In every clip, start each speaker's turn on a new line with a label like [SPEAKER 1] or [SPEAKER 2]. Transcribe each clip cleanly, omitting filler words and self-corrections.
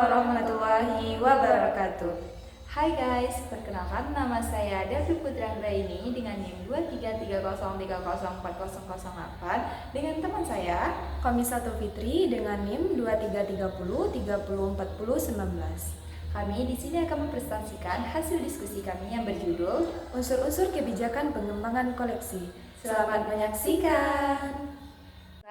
[SPEAKER 1] warahmatullahi wabarakatuh. Hai guys, perkenalkan nama saya Davi Putra Anggraini dengan NIM 23303040008 dengan teman saya
[SPEAKER 2] Khamisatu Fitri dengan NIM 2330304019.
[SPEAKER 1] Kami di sini akan mempresentasikan hasil diskusi kami yang berjudul
[SPEAKER 2] Unsur-unsur kebijakan pengembangan koleksi.
[SPEAKER 1] Selamat menyaksikan.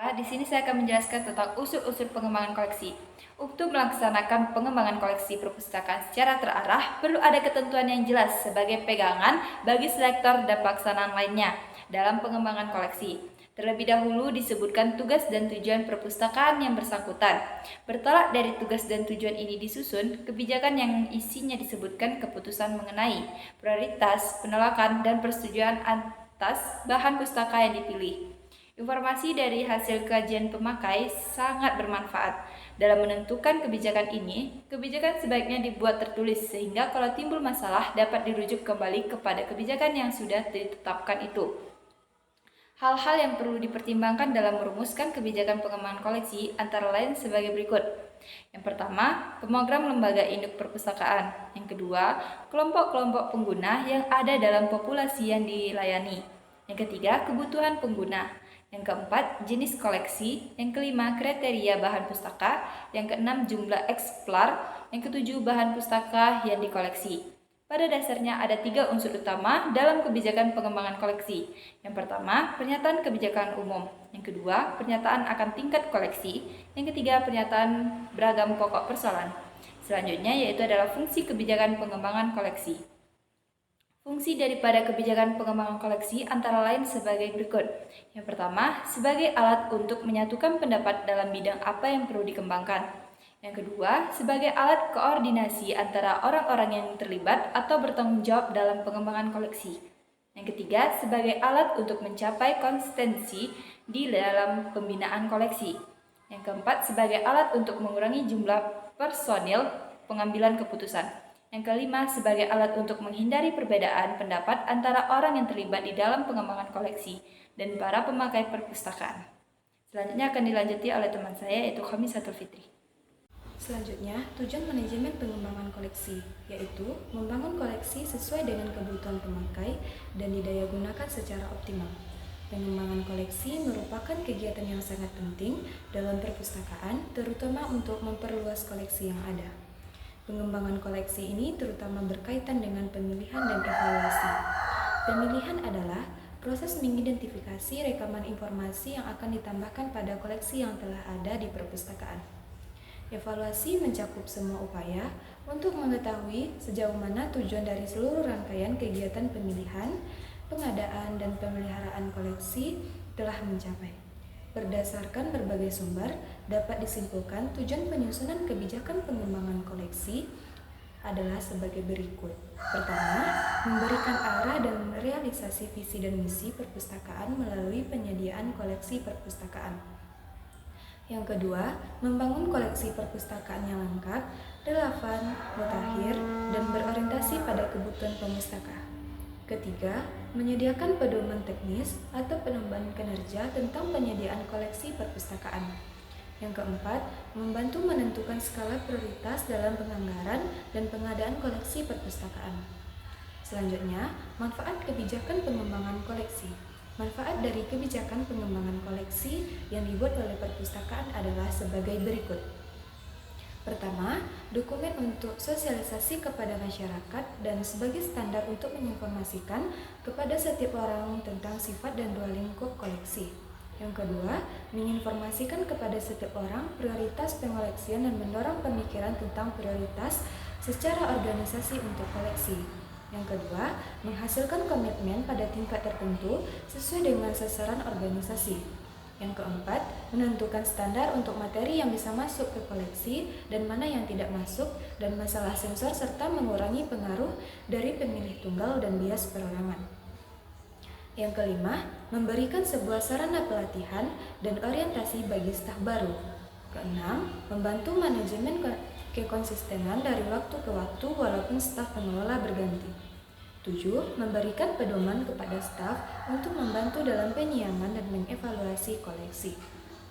[SPEAKER 1] Di sini saya akan menjelaskan tentang unsur-unsur pengembangan koleksi. Untuk melaksanakan pengembangan koleksi perpustakaan secara terarah, perlu ada ketentuan yang jelas sebagai pegangan bagi selektor dan pelaksanaan lainnya dalam pengembangan koleksi. Terlebih dahulu disebutkan tugas dan tujuan perpustakaan yang bersangkutan. Bertolak dari tugas dan tujuan ini disusun, kebijakan yang isinya disebutkan keputusan mengenai prioritas, penolakan, dan persetujuan atas bahan pustaka yang dipilih. Informasi dari hasil kajian pemakai sangat bermanfaat. Dalam menentukan kebijakan ini, kebijakan sebaiknya dibuat tertulis sehingga kalau timbul masalah dapat dirujuk kembali kepada kebijakan yang sudah ditetapkan itu. Hal-hal yang perlu dipertimbangkan dalam merumuskan kebijakan pengembangan koleksi antara lain sebagai berikut. Yang pertama, program lembaga induk perpustakaan. Yang kedua, kelompok-kelompok pengguna yang ada dalam populasi yang dilayani. Yang ketiga, kebutuhan pengguna. Yang keempat, jenis koleksi. Yang kelima, kriteria bahan pustaka. Yang keenam, jumlah eksemplar. Yang ketujuh, bahan pustaka yang dikoleksi. Pada dasarnya ada 3 unsur utama dalam kebijakan pengembangan koleksi. Yang pertama, pernyataan kebijakan umum. Yang kedua, pernyataan akan tingkat koleksi. Yang ketiga, pernyataan beragam pokok persoalan. Selanjutnya yaitu adalah fungsi kebijakan pengembangan koleksi. Fungsi daripada kebijakan pengembangan koleksi antara lain sebagai berikut. Yang pertama, sebagai alat untuk menyatukan pendapat dalam bidang apa yang perlu dikembangkan. Yang kedua, sebagai alat koordinasi antara orang-orang yang terlibat atau bertanggung jawab dalam pengembangan koleksi. Yang ketiga, sebagai alat untuk mencapai konsistensi di dalam pembinaan koleksi. Yang keempat, sebagai alat untuk mengurangi jumlah personil pengambilan keputusan. Yang kelima, sebagai alat untuk menghindari perbedaan pendapat antara orang yang terlibat di dalam pengembangan koleksi dan para pemakai perpustakaan. Selanjutnya akan dilanjuti oleh teman saya yaitu Khamisatu Fitri.
[SPEAKER 2] Selanjutnya, tujuan manajemen pengembangan koleksi, yaitu membangun koleksi sesuai dengan kebutuhan pemakai dan didaya gunakan secara optimal. Pengembangan koleksi merupakan kegiatan yang sangat penting dalam perpustakaan, terutama untuk memperluas koleksi yang ada. Pengembangan koleksi ini terutama berkaitan dengan pemilihan dan evaluasi. Pemilihan adalah proses mengidentifikasi rekaman informasi yang akan ditambahkan pada koleksi yang telah ada di perpustakaan. Evaluasi mencakup semua upaya untuk mengetahui sejauh mana tujuan dari seluruh rangkaian kegiatan pemilihan, pengadaan, dan pemeliharaan koleksi telah mencapai. Berdasarkan berbagai sumber, dapat disimpulkan tujuan penyusunan kebijakan pengembangan koleksi adalah sebagai berikut. Pertama, memberikan arah dan realisasi visi dan misi perpustakaan melalui penyediaan koleksi perpustakaan. Yang kedua, membangun koleksi perpustakaan yang lengkap, relevan, mutakhir, dan berorientasi pada kebutuhan pemustaka. Ketiga, menyediakan pedoman teknis atau pengembangan kinerja tentang penyediaan koleksi perpustakaan. Yang keempat, membantu menentukan skala prioritas dalam penganggaran dan pengadaan koleksi perpustakaan. Selanjutnya, manfaat kebijakan pengembangan koleksi. Manfaat dari kebijakan pengembangan koleksi yang dibuat oleh perpustakaan adalah sebagai berikut. Pertama, dokumen untuk sosialisasi kepada masyarakat dan sebagai standar untuk menginformasikan kepada setiap orang tentang sifat dan ruang lingkup koleksi. Yang kedua, menginformasikan kepada setiap orang prioritas pengoleksian dan mendorong pemikiran tentang prioritas secara organisasi untuk koleksi. Yang kedua, menghasilkan komitmen pada tingkat tertentu sesuai dengan sasaran organisasi. Yang keempat, menentukan standar untuk materi yang bisa masuk ke koleksi dan mana yang tidak masuk dan masalah sensor serta mengurangi pengaruh dari pemilih tunggal dan bias perorangan. Yang kelima, memberikan sebuah sarana pelatihan dan orientasi bagi staf baru. Keenam, membantu manajemen kekonsistenan dari waktu ke waktu walaupun staf pengelola berganti. 7. Memberikan pedoman kepada staf untuk membantu dalam penyiaman dan mengevaluasi koleksi.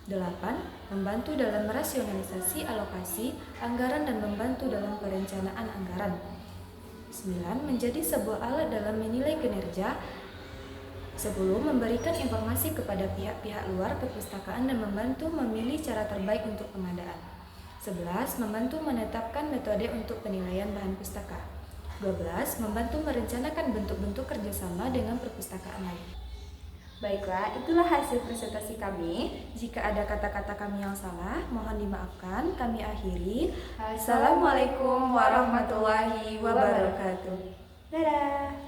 [SPEAKER 2] 8. Membantu dalam merasionalisasi alokasi anggaran dan membantu dalam perencanaan anggaran. 9. Menjadi sebuah alat dalam menilai kinerja. 10. Memberikan informasi kepada pihak-pihak luar perpustakaan dan membantu memilih cara terbaik untuk pengadaan. 11. Membantu menetapkan metode untuk penilaian bahan pustaka. 12. Membantu merencanakan bentuk-bentuk kerjasama dengan perpustakaan lain. Baiklah, itulah hasil presentasi kami. Jika ada kata-kata kami yang salah, mohon dimaafkan. Kami akhiri. Assalamualaikum warahmatullahi wabarakatuh.
[SPEAKER 1] Dadah!